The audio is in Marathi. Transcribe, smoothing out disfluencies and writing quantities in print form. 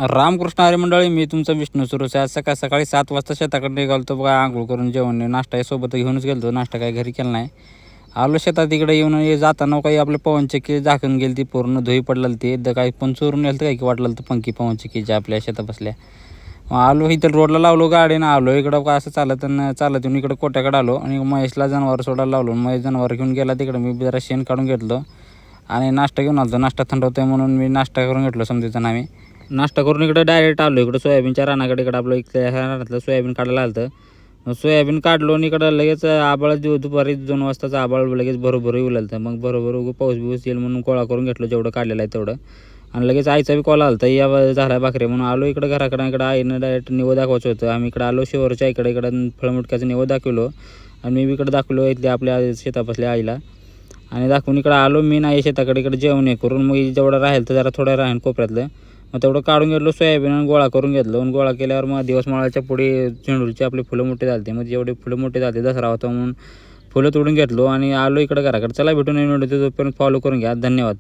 रामकृष्ण हरी मंडळी, मी तुमचा विष्णू सुरसे. आज सकाळी 7 वाजता शेताकडे निघालो बघा. आंघोळ करून जेवण नाश्ता सोबत घेऊनच गेलो. नाश्ता काही घरी केला नाही. आलो शेतात. इकडे येऊन जाताना काही आपले पवनचक्की झाकून गेली ती पूर्ण धुई पडलेली ती एकदा काही पण चोरून येईल तर काही वाटलं तर पंखी पवनचक्कीच्या आपल्या शेतात बसल्या. मग आलो इथं रोडला लावलो गाडीनं. आलो इकडं का असं चालत येऊन इकडं कोट्याकडे आलो आणि महेशला जनावर सोडायला लावलो. महेश जनावर घेऊन गेला तिकडं. मी जरा शेण काढून घेतलो आणि नाश्ता घेऊन आलो. नाश्ता थंड होतोय म्हणून मी नाश्ता करून घेतलो समजायचं. आम्ही नाश्ता करून इकडे डायरेक्ट आलो इकडं सोयाबीनच्या रानाकडे. इकडं आपलं इकडे रानातलं सोयाबीन काढायला आलं. मग सोयाबीन काढलो आणि इकडं लगेच आबाळ दुपारी 2 वाजताचं आबाळ लगेच बरोबर येऊ लागलं. मग बरोबर पाऊस बिऊस येईल म्हणून गोळा करून घेतलं जेवढं काढलेलं आहे तेवढं. आणि लगेच आईचा बी कॉल आला तर या झाला भाकरे म्हणून आलो इकडं घराकडं. इकडं आईनं डायरेक्ट निवड दाखवायचं होतं. आम्ही इकडं आलो शिवरच्या इकडं फळमुटक्याचं निवड दाखवलो आणि मी इकडं दाखवलो इथले आपल्या शेतापासल्या आईला. आणि दाखवून इकडं आलो मी नाही शेताकडे. इकडे जेवण हे करून मग जेवढं राहील तर जरा थोडं राहील कोपऱ्यातलं मग तेवढं काढून घेतलो सोयाबीन आणि गोळा करून घेतलो. आणि गोळा केल्यावर मग दिवस माळाच्या पुढे झेंडूची आपली फुलं मोठी झाली. मग जेवढे फुलं मोठी झाली दसरा होता म्हणून फुलं तोडून घेतलो आणि आलो इकडं घराकडे. चला भेटून तोपर्यंत फॉलो करून घ्या. धन्यवाद.